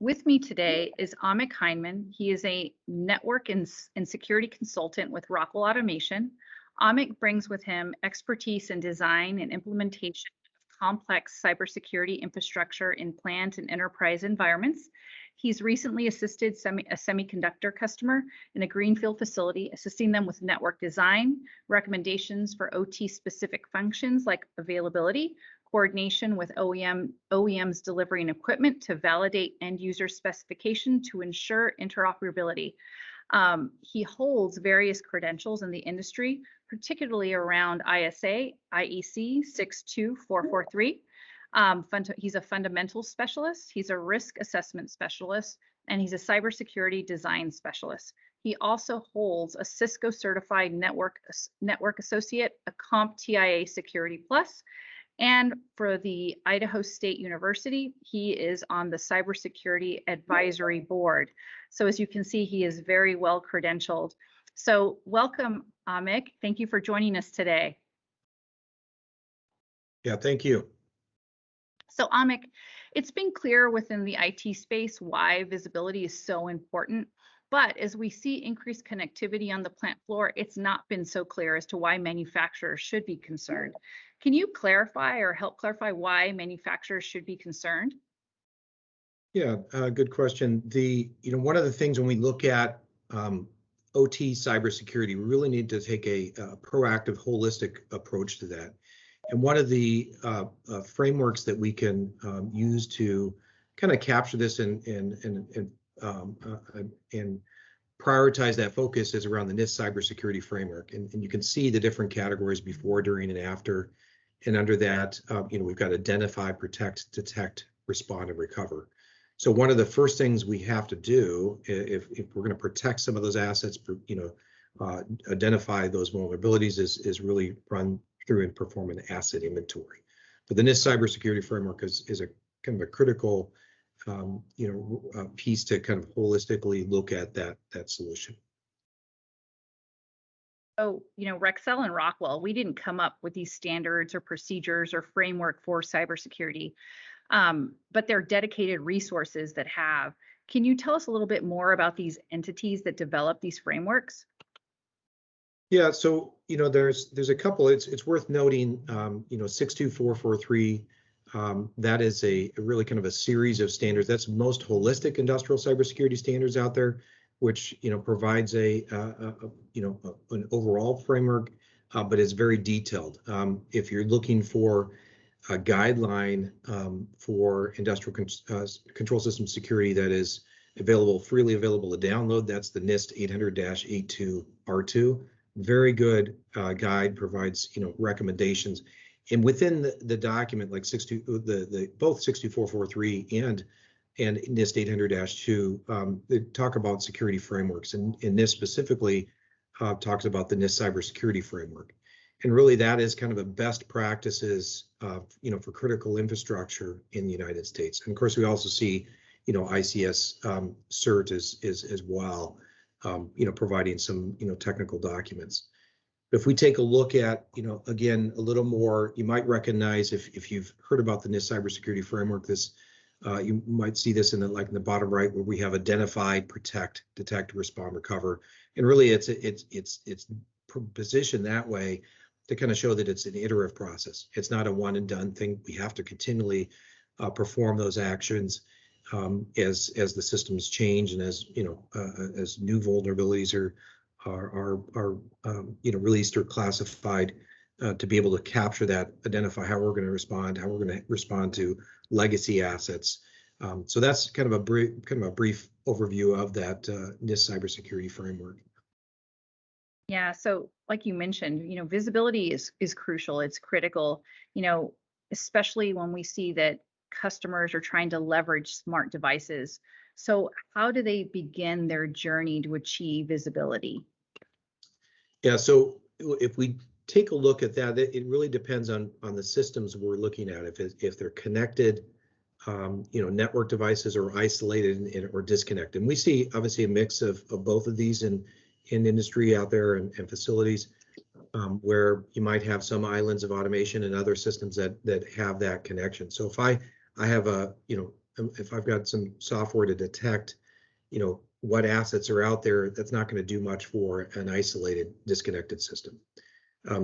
With me today is Ahmik Hindman. He is a network and security consultant with Rockwell Automation. Ahmik brings with him expertise in design and implementation of complex cybersecurity infrastructure in plant and enterprise environments. He's recently assisted a semiconductor customer in a greenfield facility, assisting them with network design, recommendations for OT-specific functions like availability, coordination with OEMs delivering equipment to validate end user specification to ensure interoperability. He holds various credentials in the industry, particularly around ISA, IEC 62443. He's a fundamental specialist, he's a risk assessment specialist, and he's a cybersecurity design specialist. He also holds a Cisco certified network associate, a CompTIA Security Plus, and for the Idaho State University, he is on the Cybersecurity Advisory Board. So as you can see, he is very well credentialed. So welcome, Ahmik. Thank you for joining us today. Yeah, thank you. So Ahmik, it's been clear within the IT space why visibility is so important. But as we see increased connectivity on the plant floor, it's not been so clear as to why manufacturers should be concerned. Can you clarify or help clarify why manufacturers should be concerned? Yeah, good question. One of the things when we look at OT cybersecurity, we really need to take a proactive, holistic approach to that. And one of the frameworks that we can use to kind of capture this and prioritize that focus is around the NIST cybersecurity framework. And you can see the different categories before, during, and after. And under that, we've got identify, protect, detect, respond, and recover. So one of the first things we have to do if we're going to protect some of those assets, identify those vulnerabilities is really run through and perform an asset inventory. But the NIST cybersecurity framework is a kind of a critical piece to kind of holistically look at that solution. So, Rexel and Rockwell, we didn't come up with these standards or procedures or framework for cybersecurity, but they're dedicated resources that have. Can you tell us a little bit more about these entities that develop these frameworks? Yeah, so there's a couple. It's worth noting, 62443. That is a really kind of a series of standards. That's most holistic industrial cybersecurity standards out there, which provides an overall framework, but it's very detailed. If you're looking for a guideline for industrial control system security that is freely available to download, that's the NIST 800-82R2. Very good guide, provides recommendations. And within the document, like both 62443 and NIST 800-2, they talk about security frameworks, and NIST specifically talks about the NIST cybersecurity framework. And really that is kind of a best practices, for critical infrastructure in the United States. And of course, we also see, ICS cert as well, providing some, technical documents. If we take a look at, again, a little more, you might recognize if you've heard about the NIST cybersecurity framework, you might see this in the bottom right, where we have identified, protect, detect, respond, recover. And really it's positioned that way to kind of show that it's an iterative process. It's not a one and done thing. We have to continually perform those actions as the systems change, and as new vulnerabilities are released or classified, to be able to capture that, identify how we're going to respond, to legacy assets. So that's kind of a brief overview of that NIST cybersecurity framework. Yeah, so like you mentioned, visibility is crucial. It's critical, especially when we see that customers are trying to leverage smart devices. So how do they begin their journey to achieve visibility? Yeah, so if we take a look at that, it really depends on the systems we're looking at. If they're connected, network devices, or isolated or disconnected. And we see obviously a mix of both of these in industry out there and facilities, where you might have some islands of automation and other systems that have that connection. So if I have a if I've got some software to detect, what assets are out there, that's not going to do much for an isolated, disconnected system.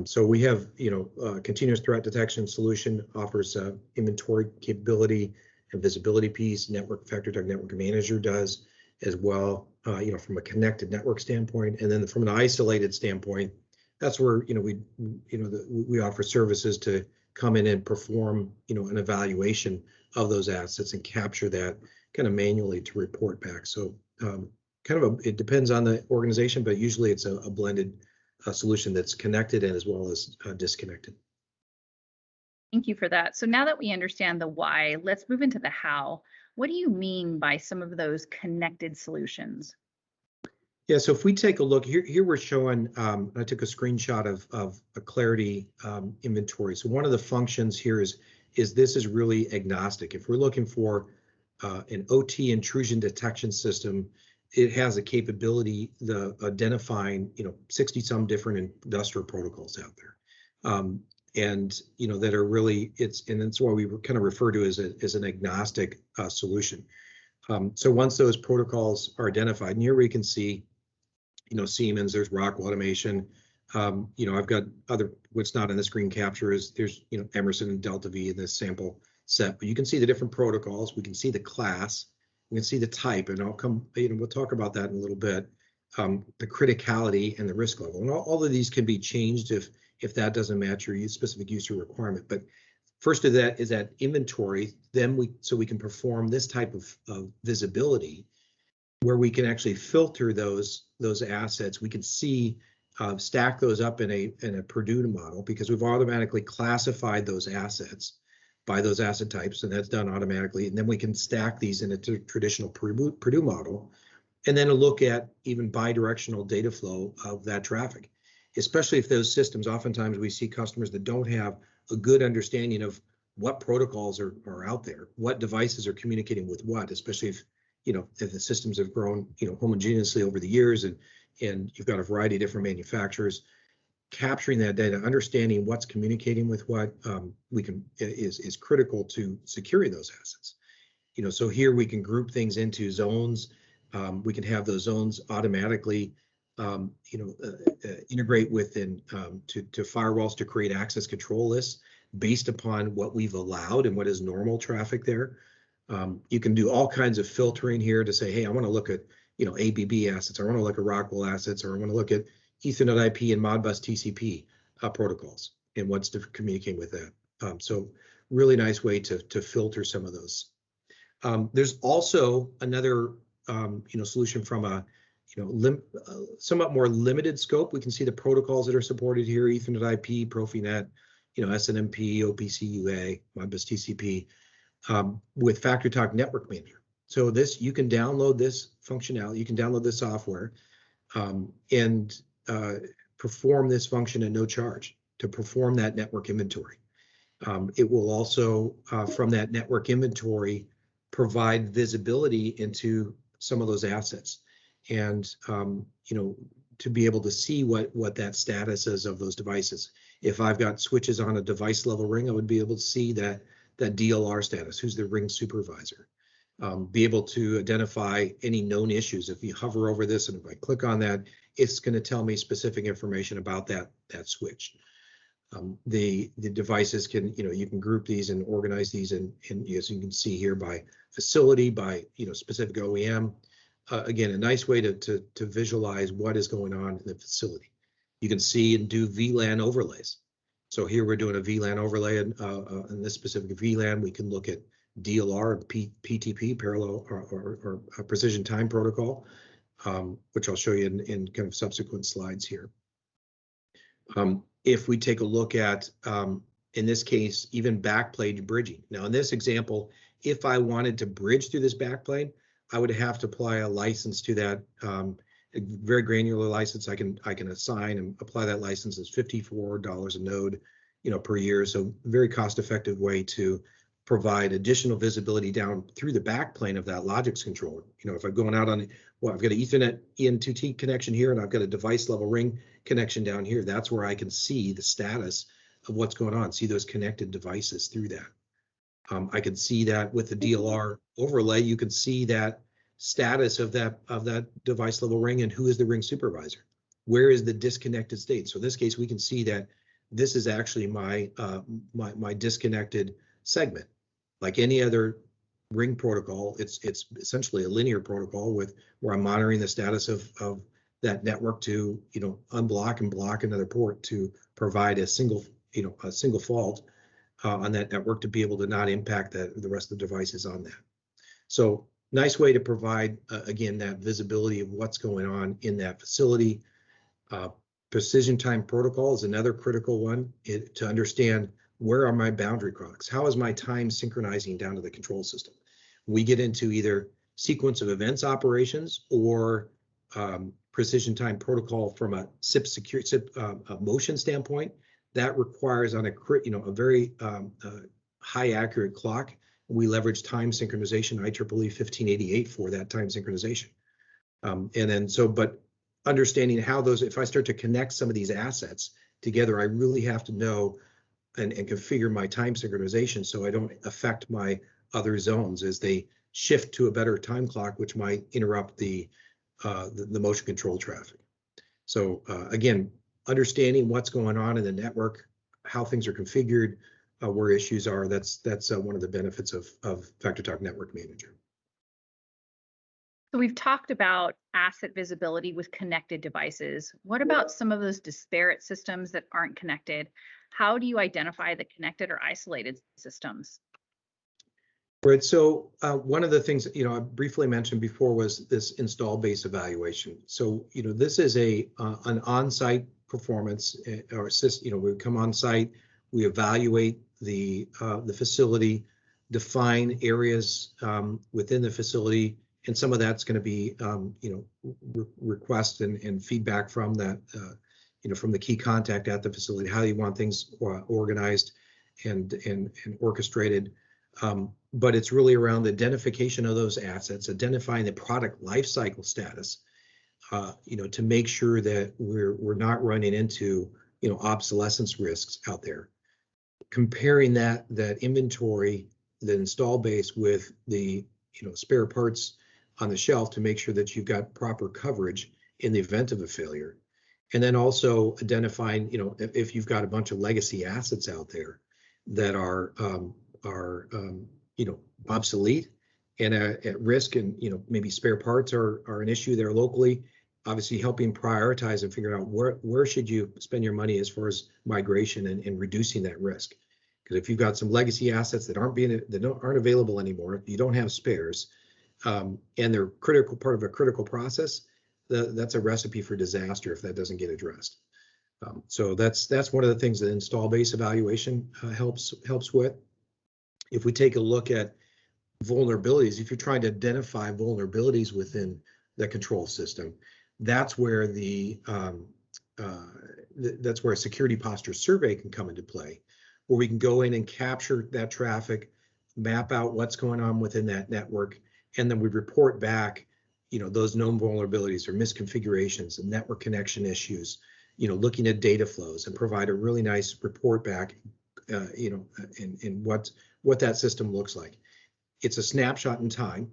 So we have, continuous threat detection solution offers inventory capability and visibility piece. FactoryTalk Network Manager does as well, from a connected network standpoint. And then from an isolated standpoint, that's where, we offer services to come in and perform, an evaluation of those assets and capture that kind of manually to report back. So it depends on the organization, but usually it's a blended solution that's connected and as well as disconnected. Thank you for that. So now that we understand the why, let's move into the how. What do you mean by some of those connected solutions? Yeah, so if we take a look here we're showing, I took a screenshot of a Clarity inventory. So one of the functions here is this is really agnostic. If we're looking for an OT intrusion detection system, it has a capability identifying 60 some different industrial protocols out there, and that are really and that's why we kind of refer to as an agnostic solution. So once those protocols are identified, and here we can see Siemens, there's Rockwell Automation. I've got what's not in the screen capture is there's Emerson and Delta V in this sample set, but you can see the different protocols. We can see the class, we can see the type, and we'll talk about that in a little bit. The criticality and the risk level, and all of these can be changed if that doesn't match your specific user requirement. But first of that is that inventory. Then we can perform this type of visibility, where we can actually filter those assets. We can see stack those up in a Purdue model, because we've automatically classified those assets by those asset types, and that's done automatically. And then we can stack these in a traditional Purdue model, and then look at even bidirectional data flow of that traffic, especially if those systems, oftentimes we see customers that don't have a good understanding of what protocols are out there, what devices are communicating with what, especially if the systems have grown homogeneously over the years, and you've got a variety of different manufacturers. Capturing that data, understanding what's communicating with what, is critical to securing those assets. So here we can group things into zones. We can have those zones automatically integrate within to firewalls to create access control lists based upon what we've allowed and what is normal traffic there. You can do all kinds of filtering here to say, hey, I want to look at ABB assets, I want to look at Rockwell assets, or I want to look at Ethernet IP and Modbus TCP protocols and what's to communicate with that. So really nice way to filter some of those. There's also another solution from a somewhat more limited scope. We can see the protocols that are supported here: Ethernet IP, Profinet, SNMP, OPC UA, Modbus TCP, with FactoryTalk Network Manager. So you can download this functionality, you can download this software, and perform this function at no charge to perform that network inventory. It will also, from that network inventory, provide visibility into some of those assets, and to be able to see what that status is of those devices. If I've got switches on a device level ring, I would be able to see that DLR status, who's the ring supervisor. Be able to identify any known issues. If you hover over this and if I click on that, it's going to tell me specific information about that switch. The devices can, you can group these and organize these, and as you can see here, by facility, by specific OEM. Again, a nice way to visualize what is going on in the facility. You can see and do VLAN overlays. So here we're doing a VLAN overlay, and in this specific VLAN, we can look at DLR, PTP, parallel or precision time protocol, which I'll show you in kind of subsequent slides here. If we take a look at, in this case, even backplate bridging. Now, in this example, if I wanted to bridge through this backplane, I would have to apply a license to that, a very granular license. I can assign and apply that license as $54 a node, per year. So very cost-effective way to provide additional visibility down through the backplane of that Logix controller. If I'm going out on, well, I've got an Ethernet EN2T connection here, and I've got a device level ring connection down here. That's where I can see the status of what's going on, see those connected devices through that. I could see that with the DLR overlay. You could see that status of that device level ring and who is the ring supervisor. Where is the disconnected state? So in this case, we can see that this is actually my disconnected segment. Like any other ring protocol, it's essentially a linear protocol where I'm monitoring the status of that network to unblock and block another port to provide a single fault on that network to be able to not impact the rest of the devices on that. So nice way to provide again that visibility of what's going on in that facility. Precision time protocol is another critical one to understand where are my boundary products. How is my time synchronizing down to the control system? We get into either sequence of events operations or precision time protocol from a SIP motion standpoint. That requires on a very high accurate clock. We leverage time synchronization, IEEE 1588 for that time synchronization. But understanding how those, if I start to connect some of these assets together, I really have to know and configure my time synchronization so I don't affect my other zones as they shift to a better time clock, which might interrupt the motion control traffic. So again, understanding what's going on in the network, how things are configured, where issues are, that's one of the benefits of FactoryTalk Network Manager. So we've talked about asset visibility with connected devices. What about some of those disparate systems that aren't connected? How do you identify the connected or isolated systems? Right. So one of the things I briefly mentioned before was this install-based evaluation. So this is an on-site performance or we come on site, we evaluate the facility, define areas within the facility, and some of that's going to be requests and feedback from that from the key contact at the facility, how you want things organized and orchestrated. But it's really around the identification of those assets, identifying the product lifecycle status, to make sure that we're not running into obsolescence risks out there. Comparing that inventory, the install base with the spare parts on the shelf to make sure that you've got proper coverage in the event of a failure, and then also identifying if you've got a bunch of legacy assets out there that are obsolete and at risk, and maybe spare parts are an issue there locally. Obviously, helping prioritize and figure out where should you spend your money as far as migration and reducing that risk. Because if you've got some legacy assets that aren't available anymore, you don't have spares, and they're part of a critical process, that's a recipe for disaster if that doesn't get addressed. So that's one of the things that install-based evaluation helps with. If we take a look at vulnerabilities, if you're trying to identify vulnerabilities within the control system, that's where that's where a security posture survey can come into play, where we can go in and capture that traffic, map out what's going on within that network, and then we report back, those known vulnerabilities or misconfigurations and network connection issues, looking at data flows and provide a really nice report back, in what that system looks like. It's a snapshot in time,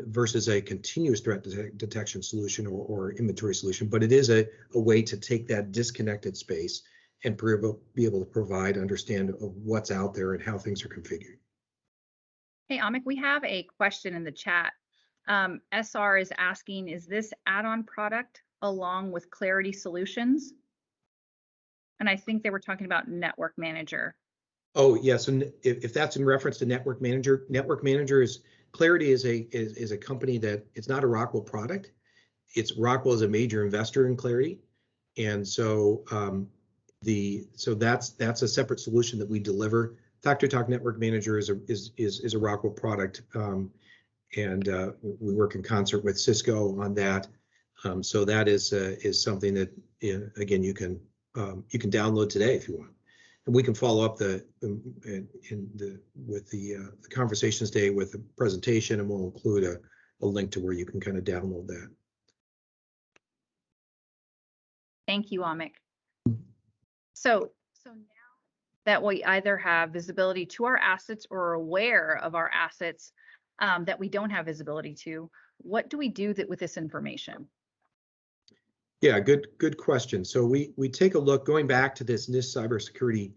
versus a continuous threat detection solution or inventory solution, but it is a way to take that disconnected space and be able to provide understand of what's out there and how things are configured. Hey, Ahmik, we have a question in the chat. SR is asking, is this add-on product along with Clarity Solutions? And I think they were talking about Network Manager. Oh, yes. And if that's in reference to Network Manager is Clarity is a company that it's not a Rockwell product. Rockwell is a major investor in Clarity, and so that's a separate solution that we deliver. FactoryTalk Network Manager is a Rockwell product, and we work in concert with Cisco on that. So that is something that again you can download today if you want. And we can follow up with the conversations day with the presentation, and we'll include a link to where you can kind of download that. Thank you, Ahmik. So now that we either have visibility to our assets or are aware of our assets that we don't have visibility to. What do we do with this information? Yeah, good question. So we take a look, going back to this NIST cybersecurity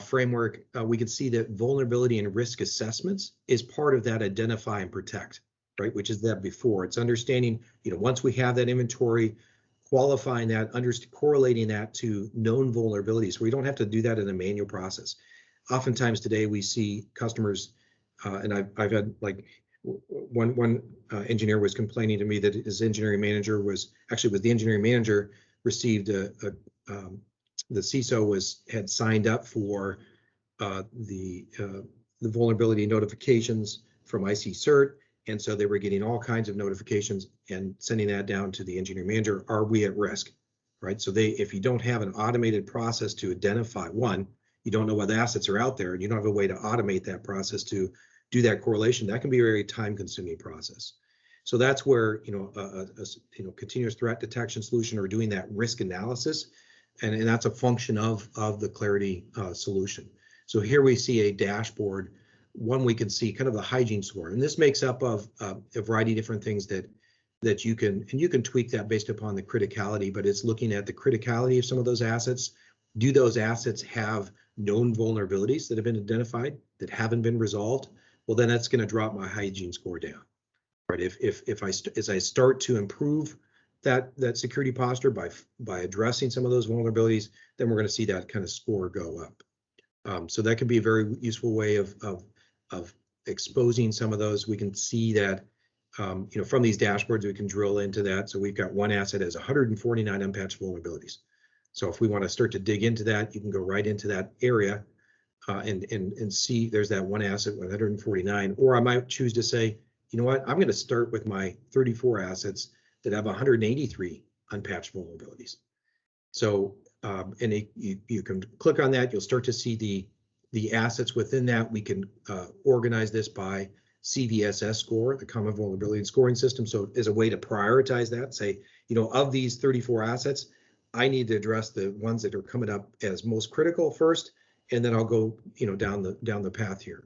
framework, we can see that vulnerability and risk assessments is part of that identify and protect, right? Which is that before. It's understanding, once we have that inventory, qualifying that, correlating that to known vulnerabilities. We don't have to do that in a manual process. Oftentimes today we see customers, and I've had like one engineer was complaining to me that his engineering manager was the engineering manager received the CISO had signed up for the vulnerability notifications from IC CERT, and so they were getting all kinds of notifications and sending that down to the engineering manager. Are we at risk? Right. So if you don't have an automated process to identify, one, you don't know what assets are out there, and you don't have a way to automate that process to do that correlation. That can be a very time-consuming process. So that's where a continuous threat detection solution or doing that risk analysis, and that's a function of the Clarity solution. So here we see a dashboard. One, we can see kind of the hygiene score, and this makes up of a variety of different things that you can tweak that based upon the criticality, but it's looking at the criticality of some of those assets. Do those assets have known vulnerabilities that have been identified that haven't been resolved? Well, then that's going to drop my hygiene score down, right? As I start to improve that security posture by addressing some of those vulnerabilities, then we're going to see that kind of score go up. So that can be a very useful way of exposing some of those. We can see that from these dashboards, we can drill into that. So we've got one asset has 149 unpatched vulnerabilities. So if we want to start to dig into that, you can go right into that area and see there's that one asset with 149. Or I might choose to say, you know what, I'm going to start with my 34 assets that have 183 unpatched vulnerabilities. So you can click on that. You'll start to see the assets within that. We can organize this by CVSS score, the Common Vulnerability and Scoring System. So as a way to prioritize that, say, of these 34 assets, I need to address the ones that are coming up as most critical first, and then I'll go, down the path here.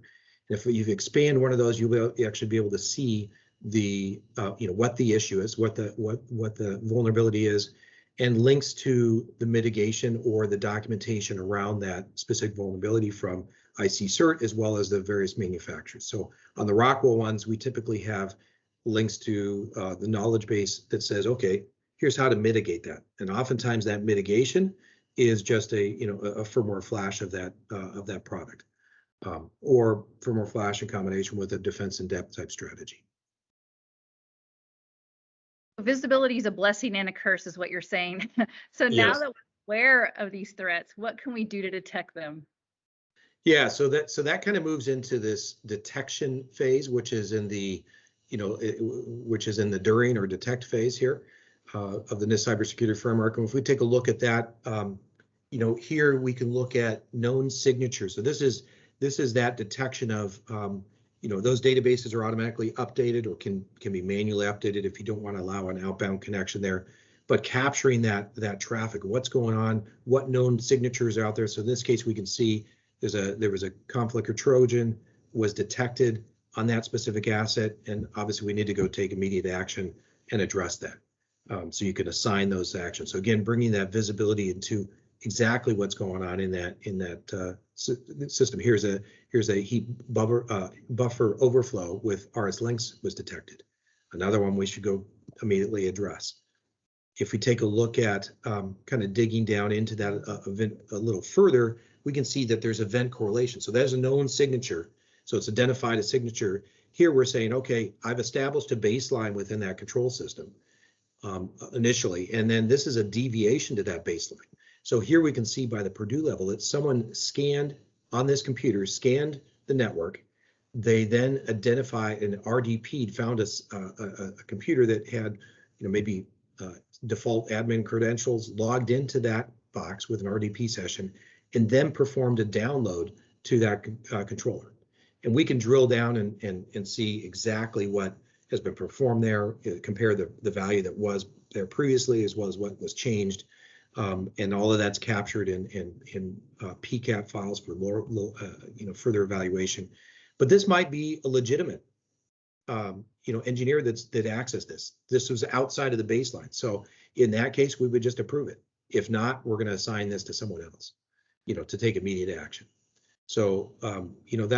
And if you expand one of those, you'll actually be able to see the, what the issue is, what the vulnerability is, and links to the mitigation or the documentation around that specific vulnerability from IC CERT as well as the various manufacturers. So on the Rockwell ones, we typically have links to the knowledge base that says, okay, here's how to mitigate that. And oftentimes that mitigation is just a firmware flash of that product, or firmware flash in combination with a defense in depth type strategy. Visibility is a blessing and a curse, is what you're saying. So now Yes. that we're aware of these threats, what can we do to detect them? Yeah, so that kind of moves into this detection phase, which is in the during or detect phase here of the NIST cybersecurity framework. And if we take a look at that, here we can look at known signatures. So this is that detection of those databases are automatically updated or can be manually updated if you don't want to allow an outbound connection there. But capturing that traffic, what's going on, what known signatures are out there. So in this case, we can see there was a conflict or Trojan was detected on that specific asset, and obviously we need to go take immediate action and address that. So you can assign those actions. So again, bringing that visibility into exactly what's going on in that system. Here's a heap buffer overflow with RS links was detected. Another one we should go immediately address. If we take a look at kind of digging down into that event a little further, we can see that there's event correlation. So there's a known signature. So it's identified a signature. Here we're saying, okay, I've established a baseline within that control system initially, and then this is a deviation to that baseline. So here we can see by the Purdue level that someone scanned on this computer, scanned the network. They then identify an RDP, found a computer that had maybe default admin credentials, logged into that box with an RDP session, and then performed a download to that controller. And we can drill down and see exactly what has been performed there, compare the value that was there previously as well as what was changed. And all of that's captured in PCAP files for further evaluation. But this might be a legitimate engineer that accessed this. This was outside of the baseline. So in that case, we would just approve it. If not, we're going to assign this to someone else, to take immediate action. So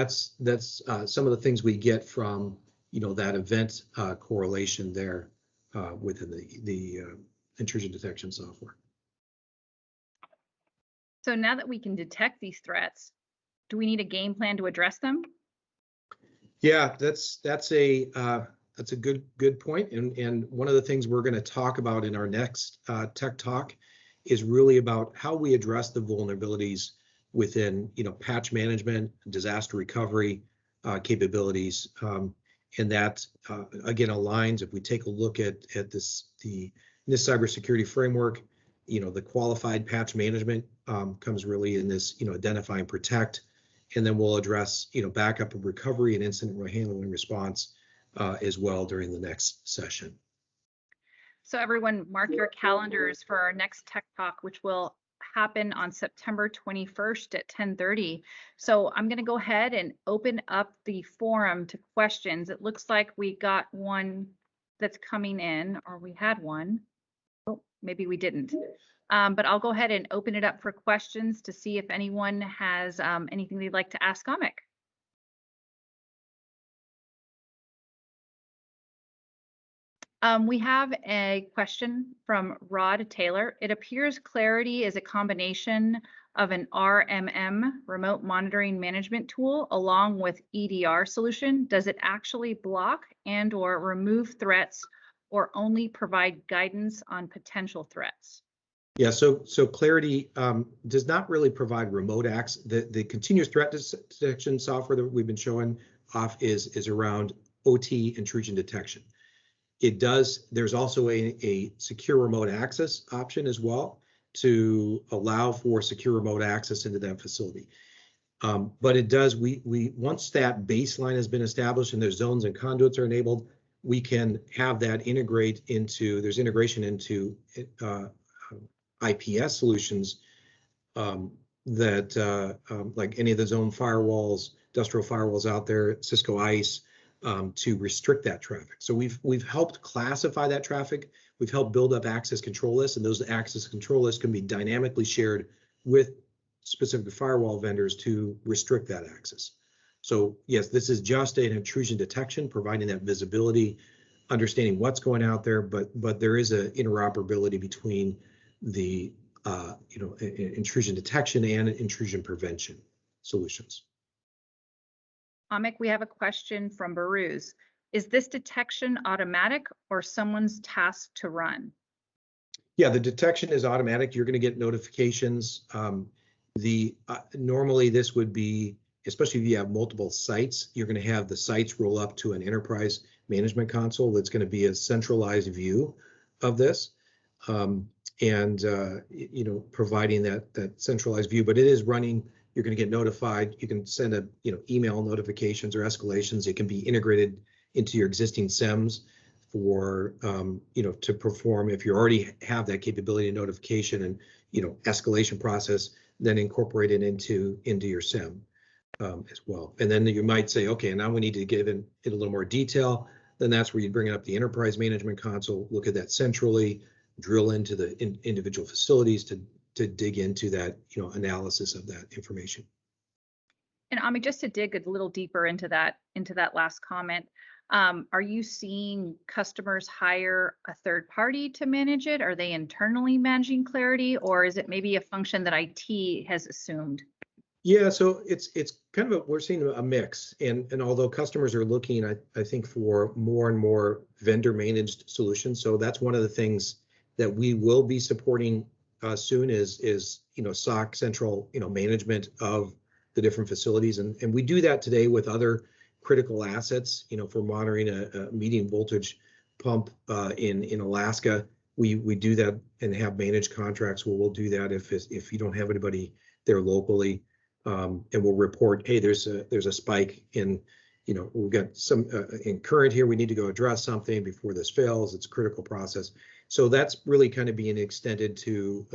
that's some of the things we get from that event correlation there within the intrusion detection software. So now that we can detect these threats, do we need a game plan to address them? Yeah, that's a good point. And one of the things we're going to talk about in our next tech talk is really about how we address the vulnerabilities within patch management, disaster recovery capabilities, and that again aligns. If we take a look at the NIST cybersecurity framework, the qualified patch management comes really in this identify and protect, and then we'll address backup and recovery and incident handling response as well during the next session. So everyone, mark your calendars for our next tech talk, which will happen on September 21st at 10:30. So I'm going to go ahead and open up the forum to questions. It looks like we got one that's coming in, or we had one. Oh, maybe we didn't. But I'll go ahead and open it up for questions to see if anyone has anything they'd like to ask Ahmik. We have a question from Rod Taylor. It appears Clarity is a combination of an RMM, remote monitoring management tool, along with EDR solution. Does it actually block and or remove threats, or only provide guidance on potential threats? Yeah, so Clarity does not really provide remote access. The continuous threat detection software that we've been showing off is around OT intrusion detection. It does. There's also a secure remote access option as well to allow for secure remote access into that facility. But it does. We once that baseline has been established and their zones and conduits are enabled, we can have that integrate into. There's integration into IPS solutions that like any of the zone firewalls, industrial firewalls out there, Cisco ICE. To restrict that traffic. So we've helped classify that traffic. We've helped build up access control lists, and those access control lists can be dynamically shared with specific firewall vendors to restrict that access. So yes, this is just an intrusion detection, providing that visibility, understanding what's going out there, but there is an interoperability between the intrusion detection and intrusion prevention solutions. Ahmik, we have a question from Baruz. Is this detection automatic or someone's task to run? Yeah, the detection is automatic. You're going to get notifications. Normally this would be, especially if you have multiple sites, you're going to have the sites roll up to an enterprise management console that's going to be a centralized view of this, and providing that centralized view. But it is running. You're going to get notified. You can send email notifications or escalations. It can be integrated into your existing SIEMs for to perform. If you already have that capability of notification and escalation process, then incorporate it into your SIEM as well. And then you might say, okay, now we need to give it a little more detail. Then that's where you bring up the enterprise management console, look at that centrally, drill into the individual facilities to dig into that analysis of that information. And Ahmik, just to dig a little deeper into that last comment, are you seeing customers hire a third party to manage it? Are they internally managing Clarity, or is it maybe a function that IT has assumed? Yeah, so it's kind of we're seeing a mix, and although customers are looking, I think, for more and more vendor managed solutions. So that's one of the things that we will be supporting soon is SOC central management of the different facilities, and we do that today with other critical assets. For monitoring a medium voltage pump in Alaska, we do that and have managed contracts where we'll do that if you don't have anybody there locally, and we'll report, hey, there's a spike in we've got some in current here, we need to go address something before this fails. It's a critical process. So that's really kind of being extended to,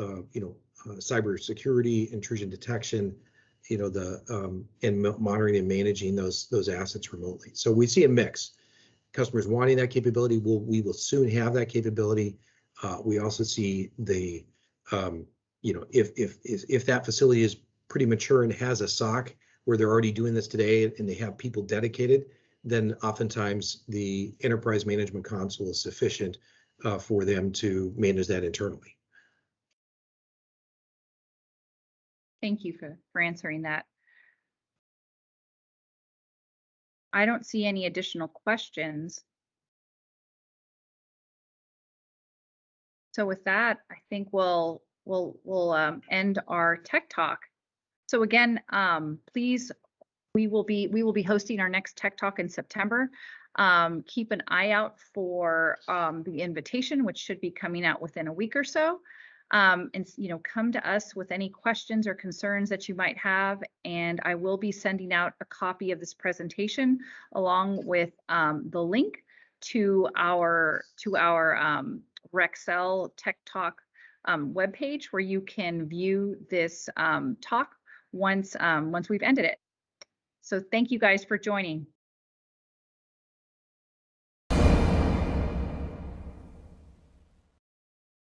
cybersecurity, intrusion detection, and monitoring and managing those assets remotely. So we see a mix. Customers wanting that capability, we will soon have that capability. We also see the, if that facility is pretty mature and has a SOC where they're already doing this today and they have people dedicated, then oftentimes the enterprise management console is sufficient for them to manage that internally. Thank you for answering that. I don't see any additional questions. So with that, I think we'll end our tech talk. So again, please, we will be hosting our next tech talk in September. Keep an eye out for the invitation, which should be coming out within a week or so. And come to us with any questions or concerns that you might have, and I will be sending out a copy of this presentation along with the link to our Rexel Tech Talk webpage, where you can view this talk once we've ended it. So thank you guys for joining.